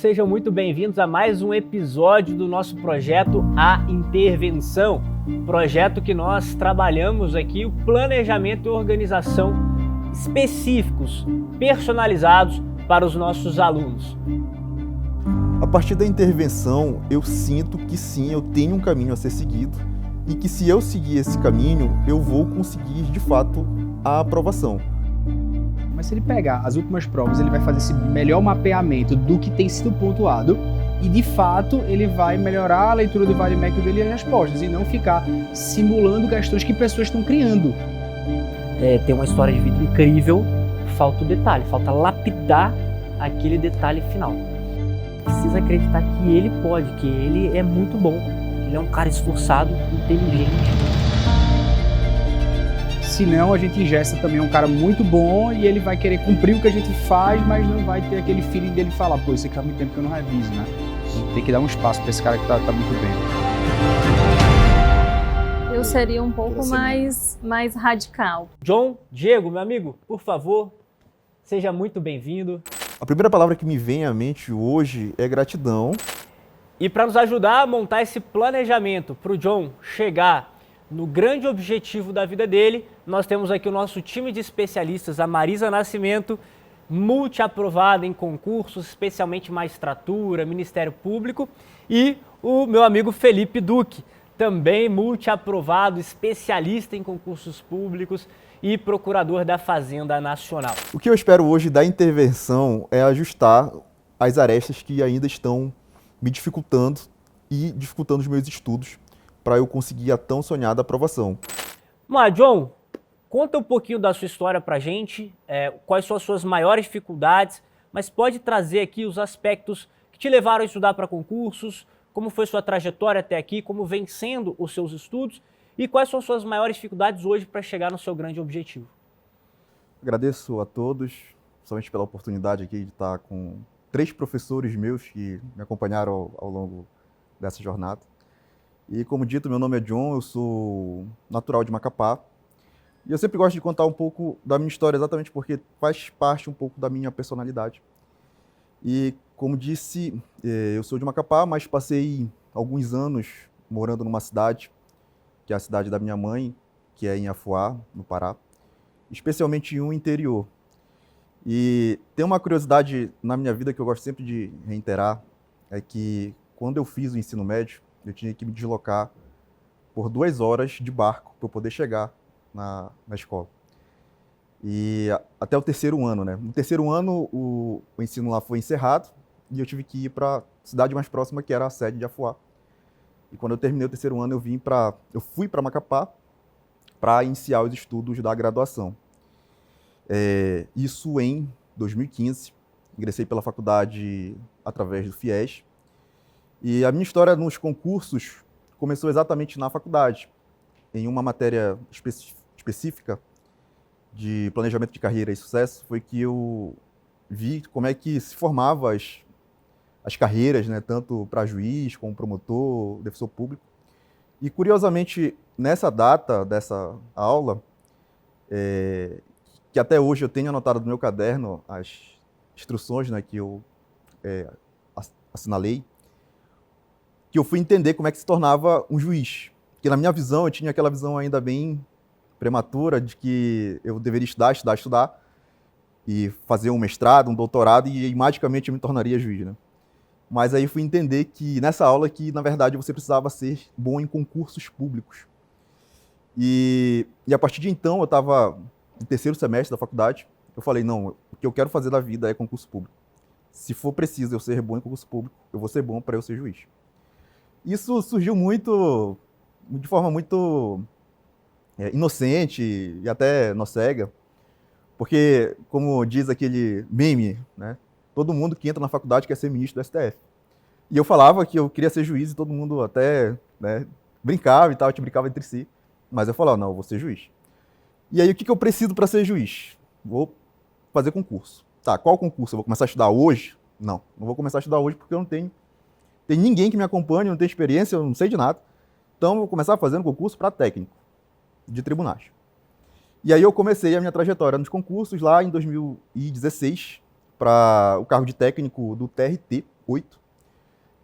sejam muito bem-vindos a mais um episódio do nosso projeto A Intervenção, projeto que nós trabalhamos aqui o planejamento e organização específicos, personalizados para os nossos alunos. A partir da intervenção, eu sinto que sim, eu tenho um caminho a ser seguido e que se eu seguir esse caminho, eu vou conseguir, de fato, a aprovação. Mas se ele pegar as últimas provas, ele vai fazer esse melhor mapeamento do que tem sido pontuado e, de fato, ele vai melhorar a leitura do vade-mecum dele e as respostas e não ficar simulando questões que pessoas estão criando. Tem uma história de vida incrível, falta o detalhe, falta lapidar aquele detalhe final. Precisa acreditar que ele pode, que ele é muito bom, ele é um cara esforçado, inteligente. Senão a gente ingessa também um cara muito bom e ele vai querer cumprir o que a gente faz, mas não vai ter aquele feeling dele falar, pô, isso aqui faz muito tempo que eu não reviso, né? Tem que dar um espaço para esse cara que tá muito bem. Eu seria um pouco mais radical. John, Diego, meu amigo, por favor, seja muito bem-vindo. A primeira palavra que me vem à mente hoje é gratidão. E para nos ajudar a montar esse planejamento para o John chegar no grande objetivo da vida dele, nós temos aqui o nosso time de especialistas, a Marisa Nascimento, multi-aprovada em concursos, especialmente magistratura, Ministério Público, e o meu amigo Felipe Duque, também multi-aprovado, especialista em concursos públicos e procurador da Fazenda Nacional. O que eu espero hoje da intervenção é ajustar as arestas que ainda estão me dificultando e dificultando os meus estudos para eu conseguir a tão sonhada aprovação. Mas, John, conta um pouquinho da sua história para a gente, quais são as suas maiores dificuldades, mas pode trazer aqui os aspectos que te levaram a estudar para concursos, como foi sua trajetória até aqui, como vem sendo os seus estudos e quais são as suas maiores dificuldades hoje para chegar no seu grande objetivo. Agradeço a todos, somente pela oportunidade aqui de estar com 3 professores meus que me acompanharam ao longo dessa jornada. E como dito, meu nome é John, eu sou natural de Macapá. E eu sempre gosto de contar um pouco da minha história, exatamente porque faz parte um pouco da minha personalidade. E como disse, eu sou de Macapá, mas passei alguns anos morando numa cidade, que é a cidade da minha mãe, que é em Afuá, no Pará, especialmente em um interior. E tem uma curiosidade na minha vida que eu gosto sempre de reiterar, é que quando eu fiz o ensino médio, eu tinha que me deslocar por 2 horas de barco para eu poder chegar na escola. E até o 3º ano, né? No 3º ano, o ensino lá foi encerrado e eu tive que ir para a cidade mais próxima, que era a sede de Afuá. E quando eu terminei o 3º ano, eu fui para Macapá para iniciar os estudos da graduação. Isso em 2015. Ingressei pela faculdade através do FIES. E a minha história nos concursos começou exatamente na faculdade, em uma matéria específica de planejamento de carreira e sucesso, foi que eu vi como é que se formavam as carreiras, né, tanto para juiz como promotor, defensor público. E, curiosamente, nessa data dessa aula, que até hoje eu tenho anotado no meu caderno as instruções, né, que eu assinalei, que eu fui entender como é que se tornava um juiz. Porque na minha visão, eu tinha aquela visão ainda bem prematura de que eu deveria estudar, e fazer um mestrado, um doutorado, e magicamente eu me tornaria juiz, né? Mas aí fui entender que nessa aula que, na verdade, você precisava ser bom em concursos públicos. E a partir de então, eu estava no 3º semestre da faculdade, eu falei, não, o que eu quero fazer da vida é concurso público. Se for preciso eu ser bom em concurso público, eu vou ser bom para eu ser juiz. Isso surgiu de forma muito inocente e até nocega, porque, como diz aquele meme, né, todo mundo que entra na faculdade quer ser ministro do STF. E eu falava que eu queria ser juiz e todo mundo até, né, brincava e tal, a gente brincava entre si, mas eu falava, não, eu vou ser juiz. E aí, o que eu preciso para ser juiz? Vou fazer concurso. Tá, qual concurso? Eu vou começar a estudar hoje? Não vou começar a estudar hoje porque eu não tenho ninguém que me acompanhe, eu não tenho experiência, eu não sei de nada. Então, eu vou começar fazendo concurso para técnico de tribunais. E aí eu comecei a minha trajetória nos concursos lá em 2016, para o cargo de técnico do TRT 8.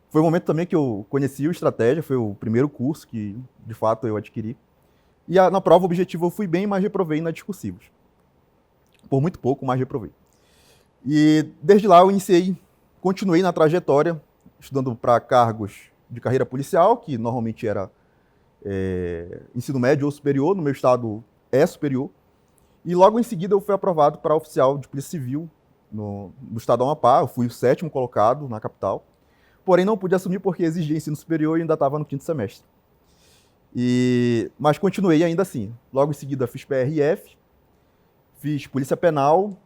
Foi o momento também que eu conheci o Estratégia, foi o primeiro curso que, de fato, eu adquiri. E na prova objetiva eu fui bem, mas reprovei na discursivos. Por muito pouco, mas reprovei. E desde lá eu continuei na trajetória, estudando para cargos de carreira policial, que normalmente era ensino médio ou superior, no meu estado é superior. E logo em seguida eu fui aprovado para oficial de Polícia Civil no estado do Amapá. Eu fui o 7º colocado na capital. Porém, não pude assumir porque exigia ensino superior e ainda estava no 5º semestre. Mas continuei ainda assim. Logo em seguida fiz PRF, fiz Polícia Penal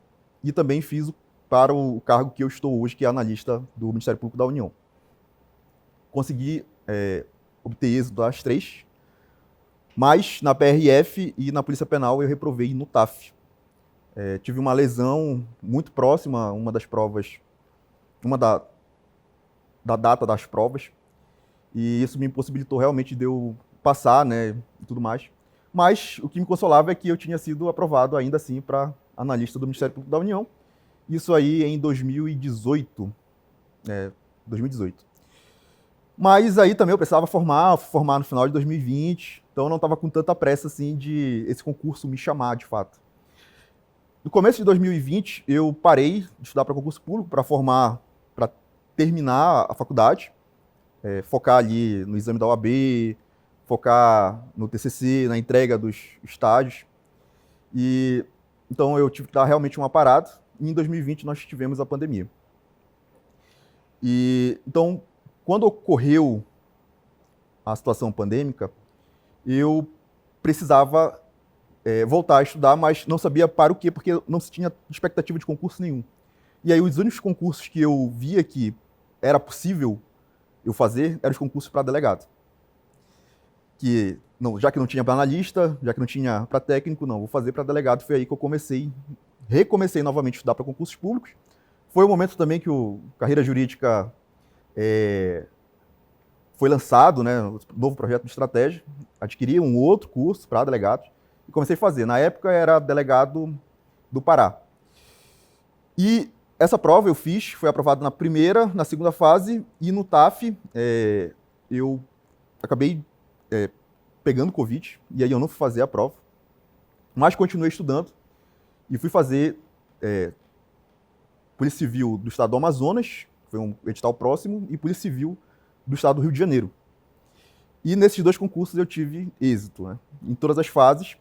e também fiz para o cargo que eu estou hoje, que é analista do Ministério Público da União. Consegui obter êxito das 3, mas na PRF e na Polícia Penal eu reprovei no TAF. Tive uma lesão muito próxima, uma das provas, da data das provas, e isso me impossibilitou realmente de eu passar, né, e tudo mais. Mas o que me consolava é que eu tinha sido aprovado ainda assim para analista do Ministério Público da União, isso aí em 2018. Mas aí também eu precisava formar no final de 2020, então eu não estava com tanta pressa assim de esse concurso me chamar de fato. No começo de 2020 eu parei de estudar para concurso público, para terminar a faculdade, focar ali no exame da OAB, focar no TCC, na entrega dos estágios. E então eu tive que dar realmente uma parada. E em 2020 nós tivemos a pandemia. E então, quando ocorreu a situação pandêmica, eu precisava voltar a estudar, mas não sabia para o quê, porque não se tinha expectativa de concurso nenhum. E aí os únicos concursos que eu via que era possível eu fazer eram os concursos para delegado. Já que não tinha para analista, já que não tinha para técnico, não, vou fazer para delegado. Foi aí que eu recomecei novamente a estudar para concursos públicos. Foi o momento também que o Carreira Jurídica foi lançado, né, um novo projeto de estratégia, adquiri um outro curso para delegado e comecei a fazer. Na época era delegado do Pará. E essa prova eu fiz, foi aprovado na primeira, na segunda fase, e no TAF eu acabei pegando Covid, e aí eu não fui fazer a prova, mas continuei estudando e fui fazer Polícia Civil do Estado do Amazonas, foi um edital próximo, e Polícia Civil do Estado do Rio de Janeiro. E nesses 2 concursos eu tive êxito, né? Em todas as fases.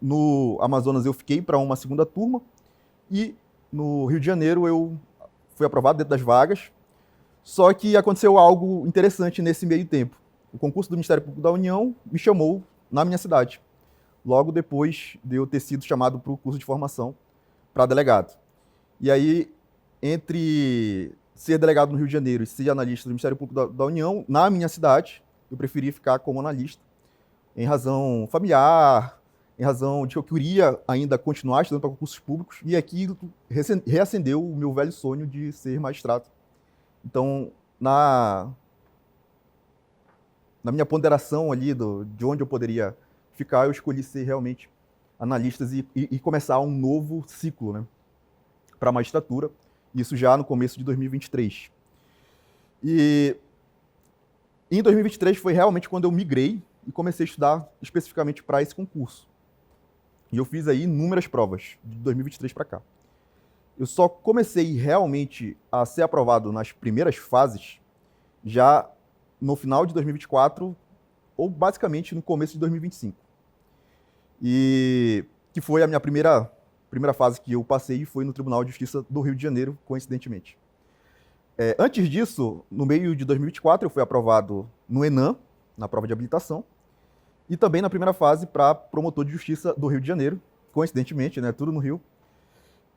No Amazonas eu fiquei para uma segunda turma, e no Rio de Janeiro eu fui aprovado dentro das vagas, só que aconteceu algo interessante nesse meio tempo. O concurso do Ministério Público da União me chamou na minha cidade, logo depois de eu ter sido chamado para o curso de formação para delegado. E aí, entre ser delegado no Rio de Janeiro e ser analista do Ministério Público da União, na minha cidade, eu preferi ficar como analista, em razão familiar, em razão de que eu queria ainda continuar estudando para concursos públicos, e aqui reacendeu o meu velho sonho de ser magistrado. Então, na minha ponderação ali de onde eu poderia ficar, eu escolhi ser realmente analista e começar um novo ciclo, né, para a magistratura, isso já no começo de 2023. E em 2023 foi realmente quando eu migrei e comecei a estudar especificamente para esse concurso. E eu fiz aí inúmeras provas, de 2023 para cá. Eu só comecei realmente a ser aprovado nas primeiras fases já no final de 2024 ou basicamente no começo de 2025. E que foi a minha primeira fase que eu passei, foi no Tribunal de Justiça do Rio de Janeiro, coincidentemente. Antes disso, no meio de 2024, eu fui aprovado no ENAM, na prova de habilitação, e também na primeira fase para promotor de justiça do Rio de Janeiro, coincidentemente, né, tudo no Rio.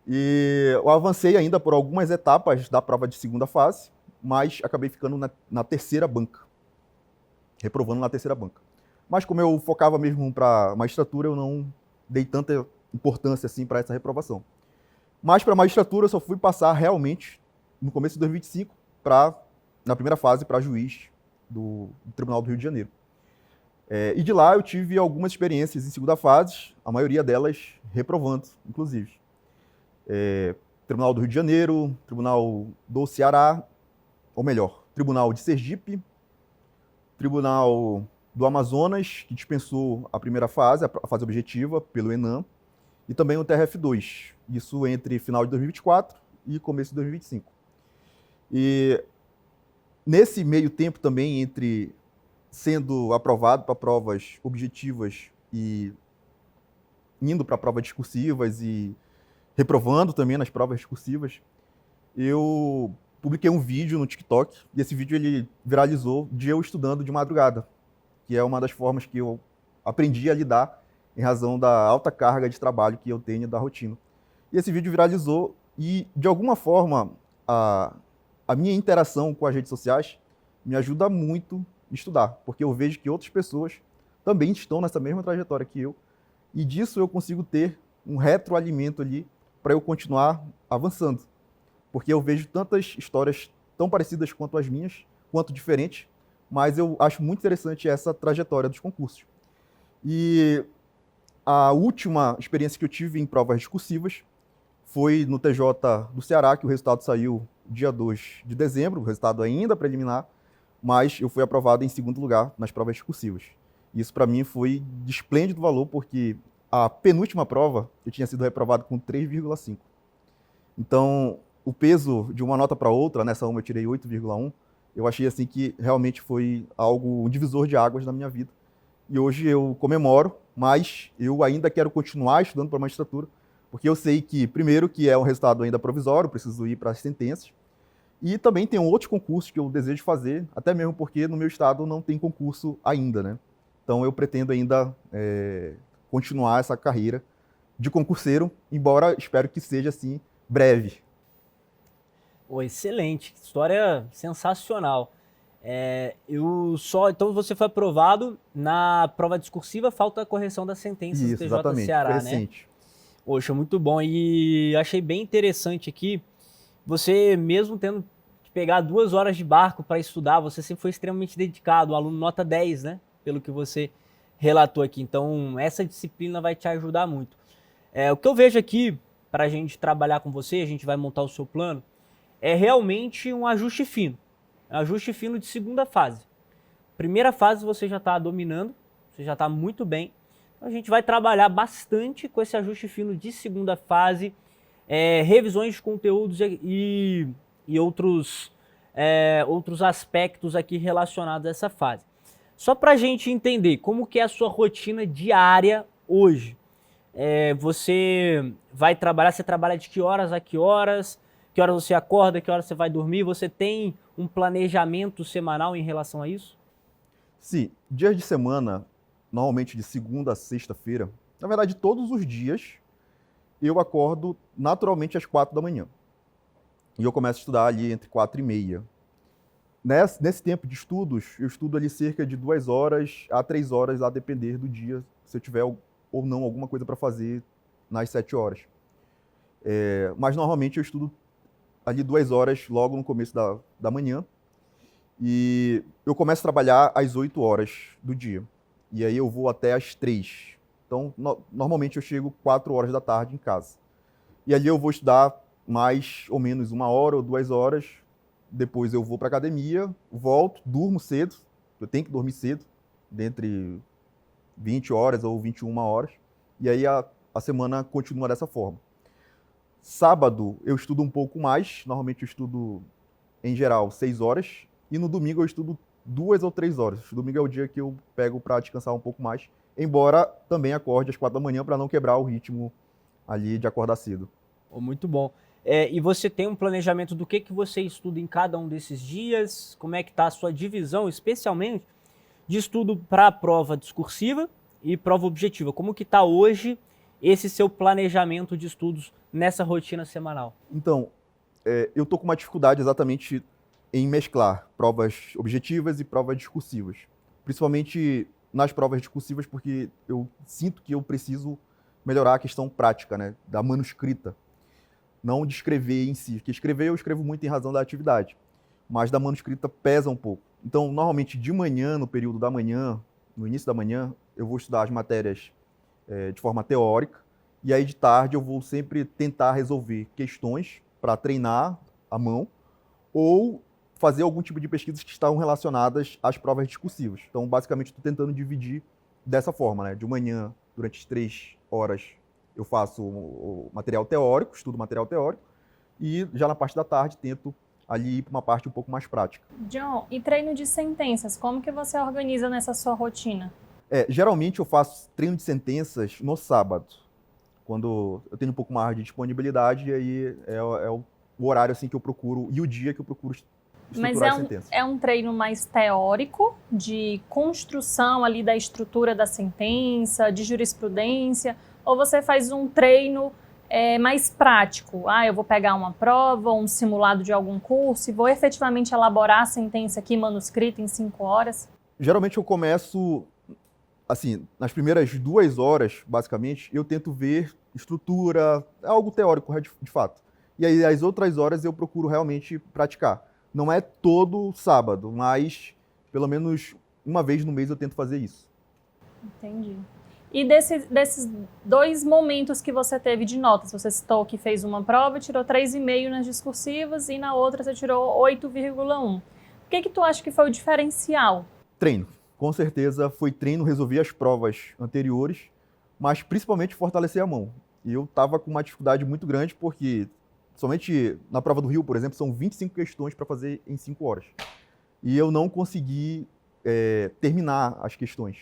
E eu avancei ainda por algumas etapas da prova de segunda fase, mas acabei ficando na terceira banca, reprovando na terceira banca. Mas como eu focava mesmo para magistratura, eu não dei tanta importância assim para essa reprovação. Mas para a magistratura eu só fui passar realmente no começo de 2025 na primeira fase para juiz do Tribunal do Rio de Janeiro. E de lá eu tive algumas experiências em segunda fase, a maioria delas reprovando, inclusive. Tribunal do Rio de Janeiro, Tribunal do Ceará, ou melhor, Tribunal de Sergipe, Tribunal do Amazonas, que dispensou a primeira fase, a fase objetiva, pelo ENAM, e também o TRF2, isso entre final de 2024 e começo de 2025. E nesse meio tempo também, entre sendo aprovado para provas objetivas e indo para provas discursivas e reprovando também nas provas discursivas, eu publiquei um vídeo no TikTok, e esse vídeo ele viralizou de eu estudando de madrugada, que é uma das formas que eu aprendi a lidar em razão da alta carga de trabalho que eu tenho da rotina. E esse vídeo viralizou e, de alguma forma, a minha interação com as redes sociais me ajuda muito a estudar, porque eu vejo que outras pessoas também estão nessa mesma trajetória que eu, e disso eu consigo ter um retroalimento ali para eu continuar avançando. Porque eu vejo tantas histórias tão parecidas quanto as minhas, quanto diferentes, mas eu acho muito interessante essa trajetória dos concursos. E a última experiência que eu tive em provas discursivas foi no TJ do Ceará, que o resultado saiu dia 2 de dezembro, o resultado ainda preliminar, mas eu fui aprovado em segundo lugar nas provas discursivas. Isso para mim foi de esplêndido valor, porque a penúltima prova eu tinha sido reprovado com 3,5. Então, o peso de uma nota para outra, nessa uma eu tirei 8,1, eu achei assim que realmente foi algo, um divisor de águas na minha vida. E hoje eu comemoro, mas eu ainda quero continuar estudando para a magistratura, porque eu sei que, primeiro, que é um resultado ainda provisório, preciso ir para as sentenças, e também tem outros concursos que eu desejo fazer, até mesmo porque no meu estado não tem concurso ainda, né? Então eu pretendo ainda continuar essa carreira de concurseiro, embora espero que seja assim breve. Oh, excelente, história sensacional. Então você foi aprovado na prova discursiva, falta a correção da sentença do Isso, TJ do exatamente, Ceará, foi né? recente. Poxa, muito bom. E achei bem interessante aqui, você mesmo tendo que pegar 2 horas de barco para estudar, você sempre foi extremamente dedicado, um aluno nota 10, né? Pelo que você relatou aqui. Então, essa disciplina vai te ajudar muito. O que eu vejo aqui, para a gente trabalhar com você, a gente vai montar o seu plano, é realmente um ajuste fino. Um ajuste fino de segunda fase. Primeira fase você já está dominando, você já está muito bem. Então, a gente vai trabalhar bastante com esse ajuste fino de segunda fase, revisões de conteúdos e outros aspectos aqui relacionados a essa fase. Só para a gente entender como que é a sua rotina diária hoje. Você vai trabalhar, você trabalha de que horas a que horas você acorda, que horas você vai dormir? Você tem um planejamento semanal em relação a isso? Sim, dias de semana, normalmente de segunda a sexta-feira, na verdade todos os dias, eu acordo naturalmente às 4 da manhã. E eu começo a estudar ali entre 4 e meia. Nesse tempo de estudos, eu estudo ali cerca de 2 horas a 3 horas, a depender do dia, se eu tiver ou não alguma coisa para fazer nas 7 horas. Mas normalmente eu estudo ali 2 horas logo no começo da manhã. E eu começo a trabalhar às 8 horas do dia. E aí eu vou até às 3. Então, normalmente eu chego 4 horas da tarde em casa. E ali eu vou estudar mais ou menos 1 hora ou 2 horas. Depois eu vou para a academia, volto, durmo cedo. Eu tenho que dormir cedo, dentre 20 horas ou 21 horas. E aí a semana continua dessa forma. Sábado eu estudo um pouco mais. Normalmente eu estudo, em geral, 6 horas. E no domingo eu estudo 2 ou 3 horas. O domingo é o dia que eu pego para descansar um pouco mais. Embora também acorde às 4 da manhã para não quebrar o ritmo ali de acordar cedo. Muito bom. E você tem um planejamento do que você estuda em cada um desses dias? Como é que está a sua divisão, especialmente de estudo para a prova discursiva e prova objetiva? Como que está hoje esse seu planejamento de estudos nessa rotina semanal? Então, eu estou com uma dificuldade exatamente em mesclar provas objetivas e provas discursivas. Principalmente nas provas discursivas, porque eu sinto que eu preciso melhorar a questão prática, né, da manuscrita. Não de escrever em si, porque escrever eu escrevo muito em razão da atividade, mas da manuscrita pesa um pouco. Então, normalmente de manhã, no período da manhã, no início da manhã, eu vou estudar as matérias de forma teórica, E aí de tarde eu vou sempre tentar resolver questões para treinar a mão ou fazer algum tipo de pesquisas que estão relacionadas às provas discursivas. Então, basicamente, estou tentando dividir dessa forma, né? De manhã, durante 3 horas, eu faço o material teórico, estudo material teórico, e já na parte da tarde tento ali ir para uma parte um pouco mais prática. John, e treino de sentenças, como que você organiza nessa sua rotina? Geralmente eu faço treino de sentenças no sábado, quando eu tenho um pouco mais de disponibilidade, e aí é o horário assim que eu procuro, e o dia que eu procuro estruturar as sentenças. É um treino mais teórico, de construção ali da estrutura da sentença, de jurisprudência, ou você faz um treino mais prático? Eu vou pegar uma prova, um simulado de algum curso e vou efetivamente elaborar a sentença aqui manuscrita em 5 horas? Geralmente eu começo, assim, nas primeiras 2 horas, basicamente, eu tento ver estrutura, algo teórico, de fato. E aí as outras horas eu procuro realmente praticar. Não é todo sábado, mas pelo menos uma vez no mês eu tento fazer isso. Entendi. E desses 2 momentos que você teve de notas, você citou que fez uma prova, tirou 3,5 nas discursivas e na outra você tirou 8,1. O que tu acha que foi o diferencial? Treino. Com certeza foi treino, resolver as provas anteriores, mas principalmente fortalecer a mão. E eu estava com uma dificuldade muito grande porque somente na prova do Rio, por exemplo, são 25 questões para fazer em 5 horas. E eu não consegui terminar as questões.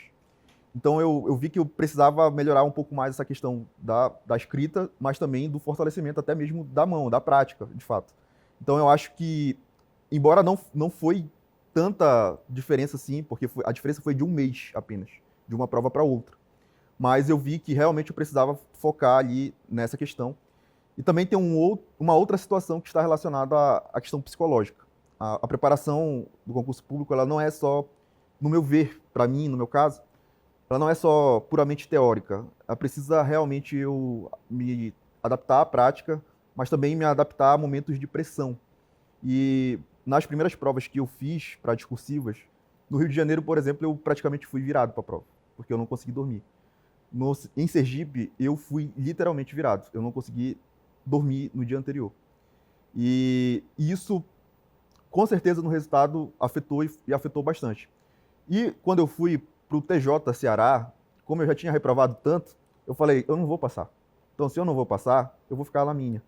Então eu vi que eu precisava melhorar um pouco mais essa questão da escrita, mas também do fortalecimento até mesmo da mão, da prática, de fato. Então eu acho que, embora não foi tanta diferença assim, porque a diferença foi de 1 mês apenas, de uma prova para outra. Mas eu vi que realmente eu precisava focar ali nessa questão. E também tem uma outra situação que está relacionada à questão psicológica. A preparação do concurso público, ela não é só, no meu ver, para mim, no meu caso, ela não é só puramente teórica. Ela precisa realmente eu me adaptar à prática, mas também me adaptar a momentos de pressão. E nas primeiras provas que eu fiz para discursivas, no Rio de Janeiro, por exemplo, eu praticamente fui virado para a prova, porque eu não consegui dormir. Em Sergipe, eu fui literalmente virado. Eu não consegui dormir no dia anterior. E isso, com certeza, no resultado, afetou e afetou bastante. E quando eu fui para o TJ Ceará, como eu já tinha reprovado tanto, eu falei, eu não vou passar. Então, se eu não vou passar, eu vou ficar na minha.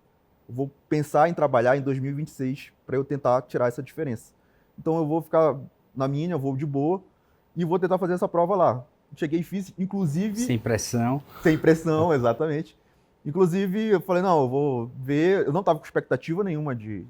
Eu vou pensar em trabalhar em 2026 para eu tentar tirar essa diferença. Então, eu vou ficar na minha, eu vou de boa e vou tentar fazer essa prova lá. Cheguei e fiz, inclusive... Sem pressão. Sem pressão, exatamente. Inclusive, eu falei, não, eu vou ver... Eu não estava com expectativa nenhuma de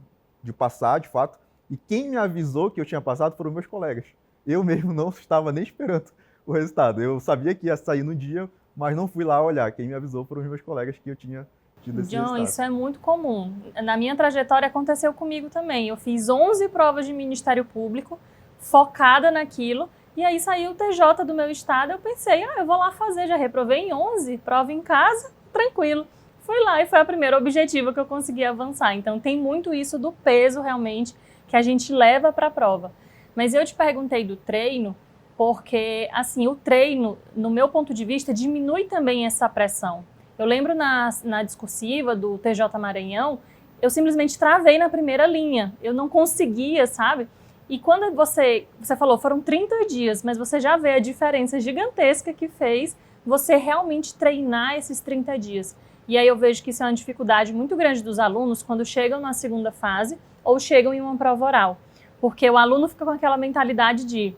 passar, de fato. E quem me avisou que eu tinha passado foram meus colegas. Eu mesmo não estava nem esperando o resultado. Eu sabia que ia sair no dia, mas não fui lá olhar. Quem me avisou foram os meus colegas que eu tinha tido esse resultado. John, isso é muito comum. Na minha trajetória aconteceu comigo também. Eu fiz 11 provas de Ministério Público, focada naquilo, e aí saiu o TJ do meu estado. Eu pensei, eu vou lá fazer, já reprovei em 11, prova em casa, tranquilo. Fui lá e foi a primeira objetiva que eu consegui avançar. Então tem muito isso do peso realmente que a gente leva para a prova. Mas eu te perguntei do treino porque, assim, o treino, no meu ponto de vista, diminui também essa pressão. Eu lembro na discursiva do TJ Maranhão, eu simplesmente travei na primeira linha. Eu não conseguia, sabe? E quando você falou, foram 30 dias, mas você já vê a diferença gigantesca que fez você realmente treinar esses 30 dias. E aí eu vejo que isso é uma dificuldade muito grande dos alunos quando chegam na segunda fase ou chegam em uma prova oral. Porque o aluno fica com aquela mentalidade de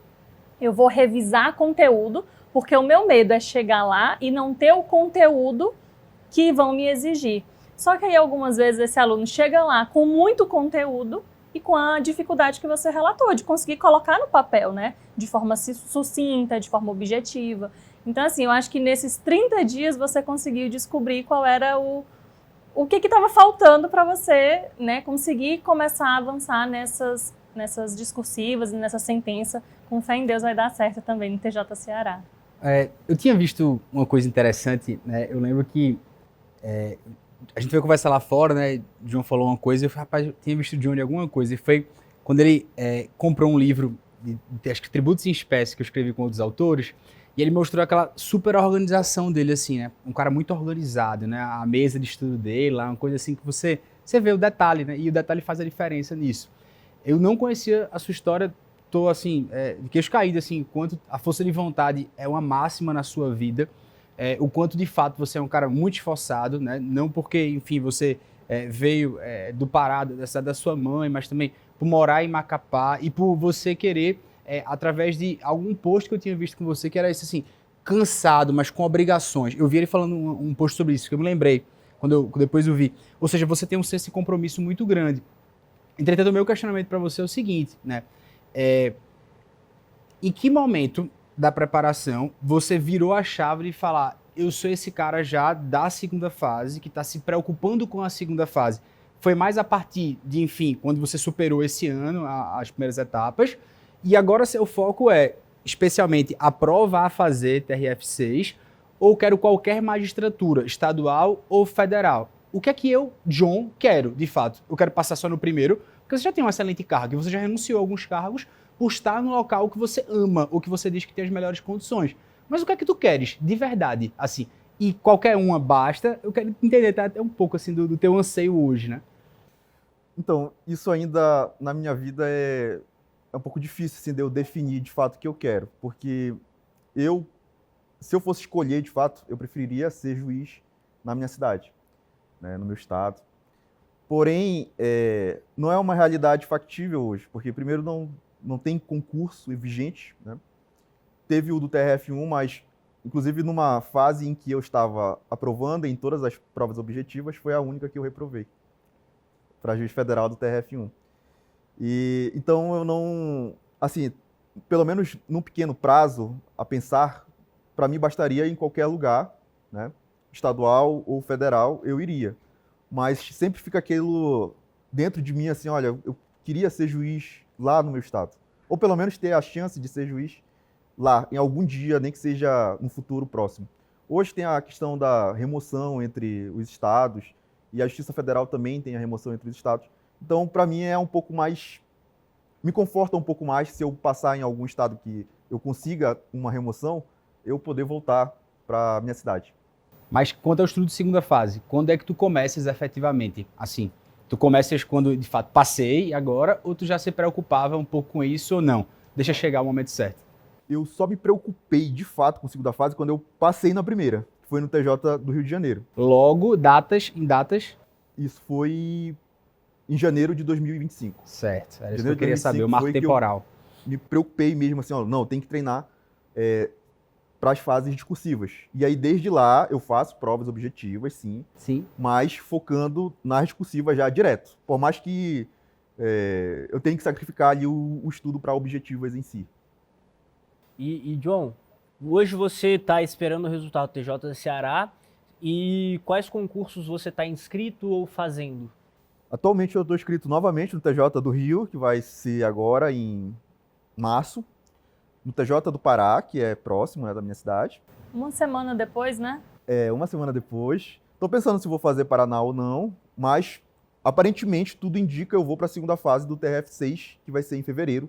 eu vou revisar conteúdo, porque o meu medo é chegar lá e não ter o conteúdo que vão me exigir. Só que aí algumas vezes esse aluno chega lá com muito conteúdo e com a dificuldade que você relatou, de conseguir colocar no papel, né? De forma sucinta, de forma objetiva. Então, assim, eu acho que nesses 30 dias você conseguiu descobrir qual era o que estava faltando para você, né? Conseguir começar a avançar nessas discursivas e nessa sentença. Com fé em Deus vai dar certo também no TJ Ceará. Eu tinha visto uma coisa interessante, né? Eu lembro que a gente foi conversar lá fora, né? O John falou uma coisa e eu falei, rapaz, eu tinha visto o John de alguma coisa. E foi quando ele comprou um livro, acho que Tributos em Espécie, que eu escrevi com outros autores, E ele mostrou aquela super organização dele, assim, né? Um cara muito organizado, né? A mesa de estudo dele lá, uma coisa assim que você vê o detalhe, né? E o detalhe faz a diferença nisso. Eu não conhecia a sua história, tô assim, de queixo caído, assim, quanto a força de vontade é uma máxima na sua vida, o quanto de fato você é um cara muito esforçado, né? Não porque, enfim, você veio do Pará, da sua mãe, mas também por morar em Macapá e por você querer, através de algum post que eu tinha visto com você, que era esse assim, cansado, mas com obrigações. Eu vi ele falando um post sobre isso, que eu me lembrei, depois eu vi. Ou seja, você tem um senso de compromisso muito grande. Entretanto, o meu questionamento para você é o seguinte, né? Em que momento da preparação você virou a chave de falar, eu sou esse cara já da segunda fase, que está se preocupando com a segunda fase? Foi mais a partir de, enfim, quando você superou esse ano as primeiras etapas, e agora seu foco é, especialmente, a prova a fazer, TRF6, ou quero qualquer magistratura, estadual ou federal? O que é que eu, John, quero, de fato? Eu quero passar só no primeiro, porque você já tem uma excelente carga, e você já renunciou a alguns cargos por estar no local que você ama, ou que você diz que tem as melhores condições. Mas o que é que tu queres, de verdade, assim? E qualquer uma basta, eu quero entender até um pouco, assim, do teu anseio hoje, né? Então, isso ainda na minha vida é um pouco difícil, assim, de eu definir de fato o que eu quero, porque se eu fosse escolher, de fato, eu preferiria ser juiz na minha cidade, né, no meu estado. Porém, não é uma realidade factível hoje, porque primeiro não tem concurso vigente, né? Teve o do TRF1, mas inclusive numa fase em que eu estava aprovando em todas as provas objetivas, foi a única que eu reprovei para juiz federal do TRF1. E então eu não, assim, pelo menos num pequeno prazo a pensar, para mim bastaria em qualquer lugar, né, estadual ou federal, eu iria. Mas sempre fica aquilo dentro de mim assim, olha, eu queria ser juiz lá no meu estado, ou pelo menos ter a chance de ser juiz lá em algum dia, nem que seja no futuro próximo. Hoje tem a questão da remoção entre os estados, e a Justiça Federal também tem a remoção entre os estados. Então, para mim, é um pouco mais... Me conforta um pouco mais se eu passar em algum estado que eu consiga uma remoção, eu poder voltar para a minha cidade. Mas quanto ao estudo de segunda fase, quando é que tu começas efetivamente? Assim, tu começas quando, de fato, passei agora, ou tu já se preocupava um pouco com isso ou não? Deixa chegar o momento certo. Eu só me preocupei, de fato, com a segunda fase quando eu passei na primeira, que foi no TJ do Rio de Janeiro. Logo, em datas? Isso foi em janeiro de 2025. Certo, era isso que eu queria saber, o marco temporal. Me preocupei mesmo assim, ó, não, tem que treinar para as fases discursivas. E aí, desde lá, eu faço provas objetivas, sim. Sim. Mas focando nas discursivas já direto. Por mais que eu tenha que sacrificar ali o estudo para objetivas em si. E John, hoje você está esperando o resultado do TJ do Ceará, e quais concursos você está inscrito ou fazendo? Atualmente eu estou inscrito novamente no TJ do Rio, que vai ser agora em março. No TJ do Pará, que é próximo, né, da minha cidade. Uma semana depois, né? Uma semana depois. Estou pensando se vou fazer Paraná ou não, mas aparentemente tudo indica eu vou para a segunda fase do TRF6, que vai ser em fevereiro,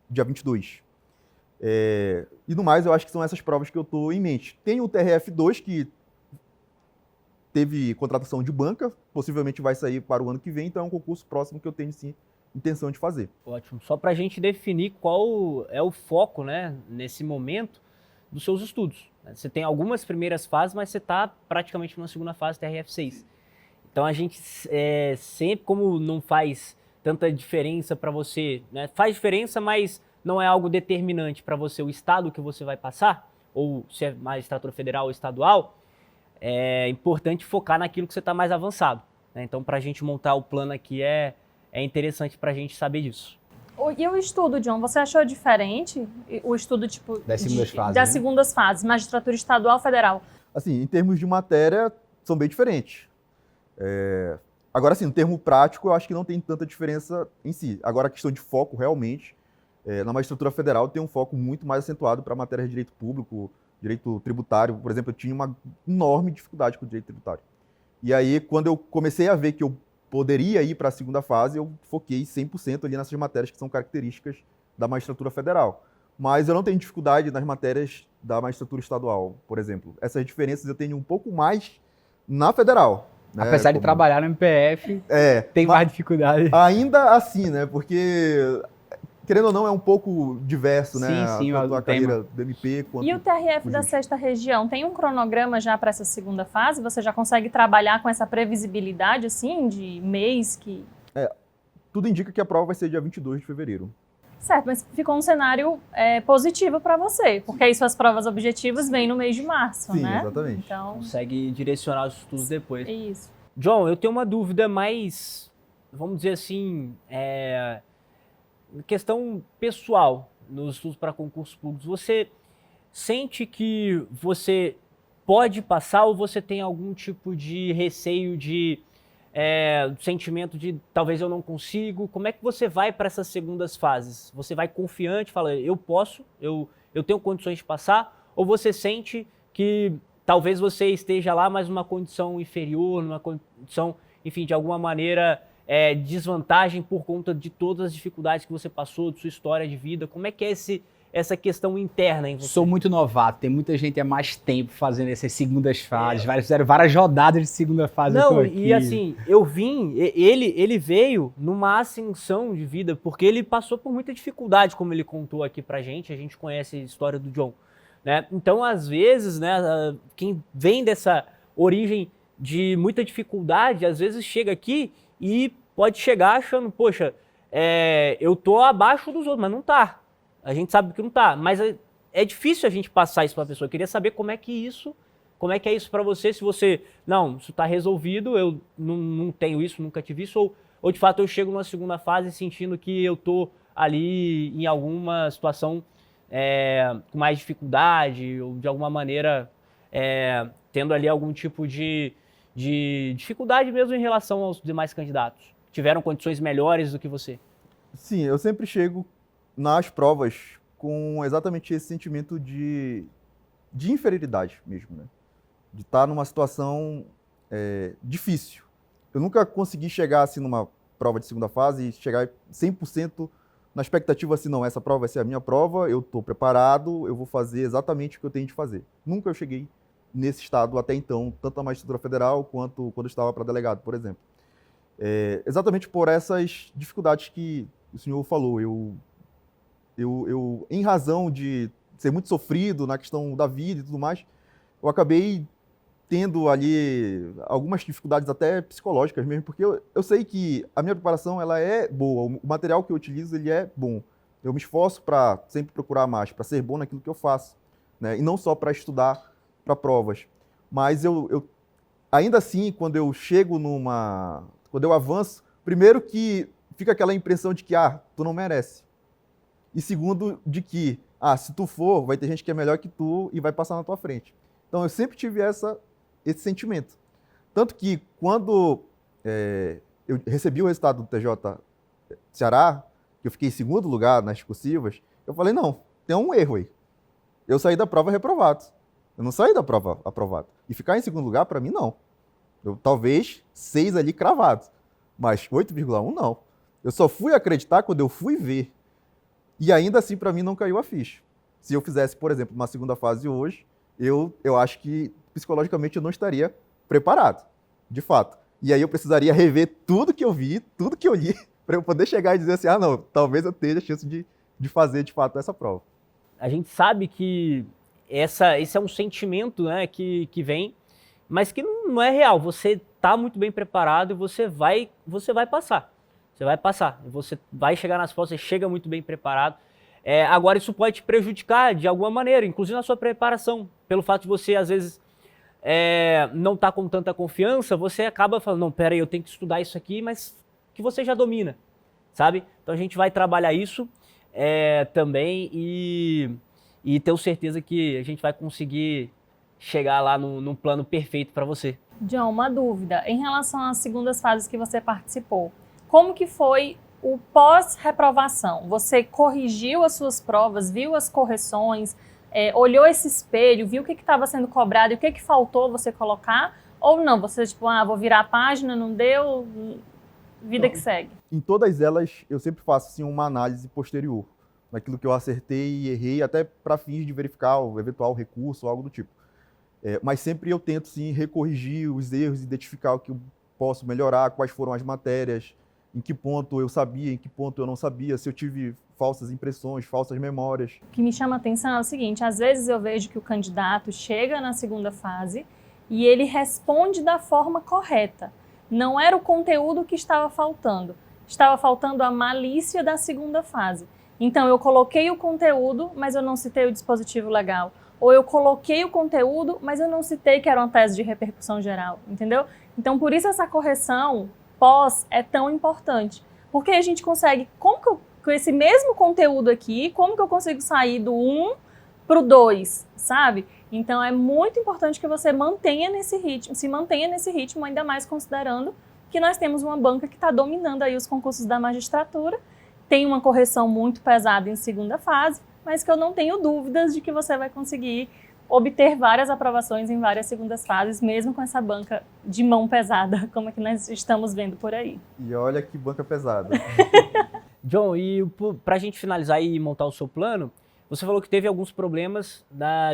dia 22. E no mais, eu acho que são essas provas que eu estou em mente. Tem o TRF2, que teve contratação de banca, possivelmente vai sair para o ano que vem, então é um concurso próximo que eu tenho, sim, intenção de fazer. Ótimo. Só para a gente definir qual é o foco, né, nesse momento dos seus estudos. Você tem algumas primeiras fases, mas você está praticamente numa segunda fase TRF6. Então a gente sempre, como não faz tanta diferença para você, né, faz diferença, mas não é algo determinante para você o estado que você vai passar, ou se é magistratura federal ou estadual, é importante focar naquilo que você está mais avançado, né? Então, para a gente montar o plano aqui, é interessante para a gente saber disso. E o estudo, John, você achou diferente? O estudo, tipo, das segundas fases, das né? segundas fases, magistratura estadual, federal? Assim, em termos de matéria, são bem diferentes. Agora, assim, no termo prático, eu acho que não tem tanta diferença em si. Agora, a questão de foco, realmente, na magistratura federal tem um foco muito mais acentuado para matérias de direito público, direito tributário. Por exemplo, eu tinha uma enorme dificuldade com o direito tributário. E aí, quando eu comecei a ver que eu poderia ir para a segunda fase, eu foquei 100% ali nessas matérias que são características da magistratura federal. mas eu não tenho dificuldade nas matérias da magistratura estadual, por exemplo. Essas diferenças eu tenho um pouco mais na federal. Né? Apesar de trabalhar no MPF, tem mais dificuldade. Ainda assim, né? Porque, querendo ou não, é um pouco diverso, né? Sim, tanto a carreira do MP quanto E o TRF da 6ª Região, tem um cronograma já para essa segunda fase? Você já consegue trabalhar com essa previsibilidade, assim, de mês que... Tudo indica que a prova vai ser dia 22 de fevereiro. Certo, mas ficou um cenário positivo para você, porque aí suas provas objetivas vêm no mês de março, Sim, né? exatamente. Então, Consegue direcionar os estudos depois. isso. John, eu tenho uma dúvida mais, vamos dizer assim, questão pessoal nos estudos para concursos públicos. Você sente que você pode passar ou você tem algum tipo de receio de sentimento de talvez eu não consigo? Como é que você vai para essas segundas fases? Você vai confiante, fala, eu posso, eu tenho condições de passar? Ou você sente que talvez você esteja lá, mas numa condição inferior, numa condição, enfim, de alguma maneira, desvantagem por conta de todas as dificuldades que você passou, de sua história de vida? Como é que é essa questão interna em você? Sou muito novato, tem muita gente há mais tempo fazendo essas segundas fases, fizeram várias rodadas de segunda fase. Não, e assim, ele veio numa ascensão de vida, porque ele passou por muita dificuldade, como ele contou aqui pra gente, a gente conhece a história do John, né? Então, às vezes, né, quem vem dessa origem de muita dificuldade, às vezes chega aqui e pode chegar achando, poxa, eu tô abaixo dos outros, mas não tá. A gente sabe que não tá, mas é difícil a gente passar isso para a pessoa. Eu queria saber como é que é isso para você, se você, não, isso tá resolvido, eu não tenho isso, nunca tive isso, ou de fato eu chego numa segunda fase sentindo que eu tô ali em alguma situação com mais dificuldade, ou de alguma maneira tendo ali algum tipo de dificuldade mesmo em relação aos demais candidatos. Tiveram condições melhores do que você? Sim, eu sempre chego nas provas com exatamente esse sentimento de inferioridade mesmo, né? De estar numa situação difícil. Eu nunca consegui chegar assim numa prova de segunda fase e chegar 100% na expectativa assim, não, essa prova vai ser a minha prova, eu estou preparado, eu vou fazer exatamente o que eu tenho de fazer. Nunca eu cheguei nesse estado até então, tanto na magistratura federal quanto quando eu estava para delegado, por exemplo. Exatamente por essas dificuldades que o senhor falou. Eu, em razão de ser muito sofrido na questão da vida e tudo mais, eu acabei tendo ali algumas dificuldades até psicológicas mesmo, porque eu sei que a minha preparação ela é boa, o material que eu utilizo ele é bom. Eu me esforço para sempre procurar mais, para ser bom naquilo que eu faço, né? E não só para estudar para provas. Mas eu ainda assim, quando eu chego quando eu avanço, primeiro que fica aquela impressão de que, tu não merece. E segundo, de que, se tu for, vai ter gente que é melhor que tu e vai passar na tua frente. Então, eu sempre tive esse sentimento. Tanto que, quando eu recebi o resultado do TJ Ceará, que eu fiquei em segundo lugar nas discursivas, eu falei, não, tem um erro aí. Eu saí da prova reprovado. Eu não saí da prova aprovado. E ficar em segundo lugar, para mim, não. Eu, talvez 6 ali cravados, mas 8,1 não. Eu só fui acreditar quando eu fui ver. E ainda assim, para mim, não caiu a ficha. Se eu fizesse, por exemplo, uma segunda fase hoje, eu acho que psicologicamente eu não estaria preparado, de fato. E aí eu precisaria rever tudo que eu vi, tudo que eu li, para eu poder chegar e dizer assim, não, talvez eu tenha a chance de fazer, de fato, essa prova. A gente sabe que esse é um sentimento, né, que vem, mas que não é real. Você está muito bem preparado e você vai passar. Você vai passar, você vai chegar nas provas, você chega muito bem preparado. Agora, isso pode te prejudicar de alguma maneira, inclusive na sua preparação. Pelo fato de você, às vezes, não estar com tanta confiança, você acaba falando, não, peraí, eu tenho que estudar isso aqui, mas que você já domina, sabe? Então, a gente vai trabalhar isso também e tenho certeza que a gente vai conseguir chegar lá num plano perfeito para você. John, uma dúvida. Em relação às segundas fases que você participou, como que foi o pós-reprovação? Você corrigiu as suas provas, viu as correções, olhou esse espelho, viu o que estava sendo cobrado e o que faltou você colocar? Ou não? Você, vou virar a página, não deu, vida que segue. Em todas elas, eu sempre faço assim, uma análise posterior. naquilo que eu acertei e errei, até para fins de verificar o eventual recurso ou algo do tipo. Mas sempre eu tento, sim, recorrigir os erros, identificar o que eu posso melhorar, quais foram as matérias, em que ponto eu sabia, em que ponto eu não sabia, se eu tive falsas impressões, falsas memórias. O que me chama a atenção é o seguinte, às vezes eu vejo que o candidato chega na segunda fase e ele responde da forma correta. Não era o conteúdo que estava faltando a malícia da segunda fase. Então eu coloquei o conteúdo, mas eu não citei o dispositivo legal. Ou eu coloquei o conteúdo, mas eu não citei que era uma tese de repercussão geral, entendeu? Então por isso essa correção pós é tão importante. Porque a gente consegue, com esse mesmo conteúdo aqui, como que eu consigo sair do 1 para o 2, sabe? Então é muito importante que você mantenha nesse ritmo, se mantenha nesse ritmo, ainda mais considerando que nós temos uma banca que está dominando aí os concursos da magistratura, tem uma correção muito pesada em segunda fase, mas que eu não tenho dúvidas de que você vai conseguir obter várias aprovações em várias segundas fases, mesmo com essa banca de mão pesada, como é que nós estamos vendo por aí. E olha que banca pesada. John, e para a gente finalizar e montar o seu plano, você falou que teve alguns problemas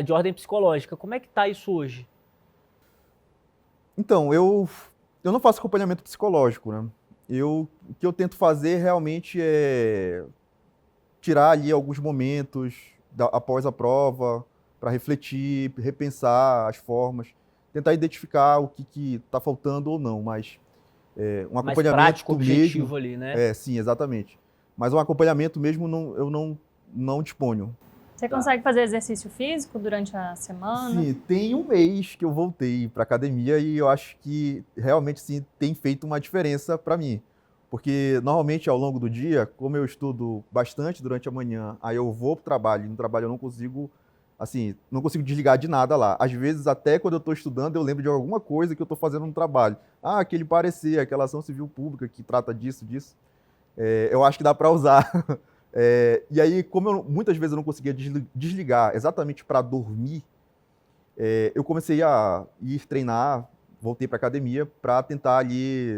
de ordem psicológica. Como é que está isso hoje? Então, eu não faço acompanhamento psicológico, né? O que eu tento fazer realmente é tirar ali alguns momentos após a prova para refletir, repensar as formas, tentar identificar o que está faltando ou não, mas um acompanhamento mais prático, objetivo mesmo, ali, né? Sim, exatamente. Mas um acompanhamento mesmo eu não disponho. Você consegue fazer exercício físico durante a semana? Sim, tem um mês que eu voltei para academia e eu acho que realmente sim tem feito uma diferença para mim. Porque normalmente ao longo do dia, como eu estudo bastante durante a manhã, aí eu vou para o trabalho, e no trabalho eu não consigo desligar de nada lá. Às vezes até quando eu estou estudando eu lembro de alguma coisa que eu estou fazendo no trabalho. Aquele parecer, aquela ação civil pública que trata disso. Eu acho que dá para usar. E aí, como muitas vezes eu não conseguia desligar exatamente para dormir, eu comecei a ir treinar, voltei para a academia para tentar ali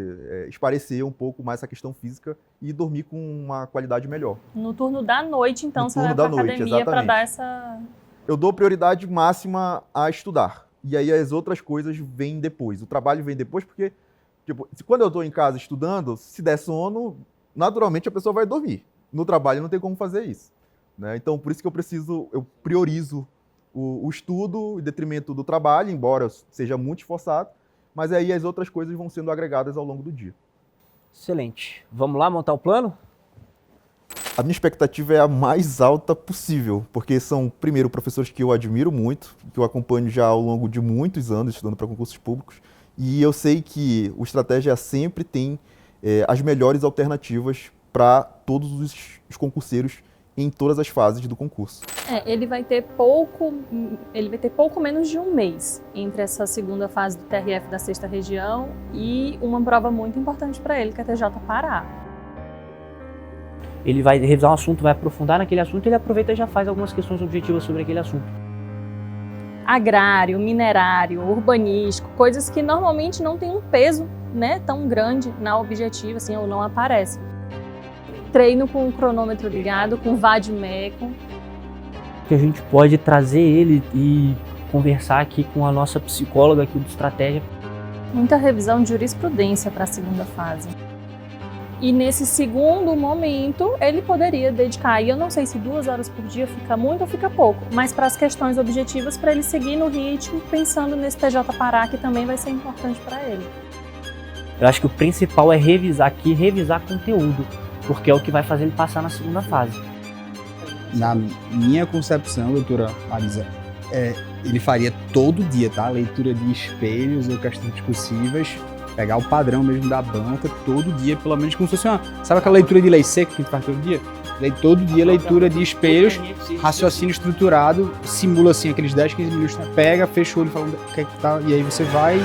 esparecer um pouco mais essa questão física e dormir com uma qualidade melhor. No turno da noite, então, você vai para a academia para dar essa... Eu dou prioridade máxima a estudar. E aí as outras coisas vêm depois. O trabalho vem depois porque, quando eu estou em casa estudando, se der sono, naturalmente a pessoa vai dormir. No trabalho não tem como fazer isso, né? Então, por isso que eu priorizo o estudo em detrimento do trabalho, embora eu seja muito esforçado, mas aí as outras coisas vão sendo agregadas ao longo do dia. Excelente. Vamos lá montar o plano? A minha expectativa é a mais alta possível, porque são, primeiro, professores que eu admiro muito, que eu acompanho já ao longo de muitos anos estudando para concursos públicos, e eu sei que o Estratégia sempre tem as melhores alternativas para todos os concurseiros em todas as fases do concurso. Ele vai ter pouco menos de um mês entre essa segunda fase do TRF da 6ª região e uma prova muito importante para ele, que é a TJ Pará. Ele vai revisar um assunto, vai aprofundar naquele assunto, ele aproveita e já faz algumas questões objetivas sobre aquele assunto. Agrário, minerário, urbanístico, coisas que normalmente não têm um peso, né, tão grande na objetiva, assim, ou não aparecem. Treino com o cronômetro ligado, com vadimeco. Que a gente pode trazer ele e conversar aqui com a nossa psicóloga aqui do Estratégia. Muita revisão de jurisprudência para a segunda fase. E nesse segundo momento, ele poderia dedicar, e eu não sei se 2 horas por dia fica muito ou fica pouco, mas para as questões objetivas, para ele seguir no ritmo, pensando nesse TJ Pará, que também vai ser importante para ele. Eu acho que o principal é revisar conteúdo, porque é o que vai fazer ele passar na segunda fase. Na minha concepção, doutora Marisa, ele faria todo dia, tá? Leitura de espelhos ou questões discursivas, pegar o padrão mesmo da banca, todo dia, pelo menos como se fosse sabe aquela leitura de lei seca que a gente faz todo dia? Todo dia, leitura de espelhos, raciocínio estruturado, simula assim aqueles 10, 15 minutos, pega, fecha o olho e fala o que é que tá, e aí você vai...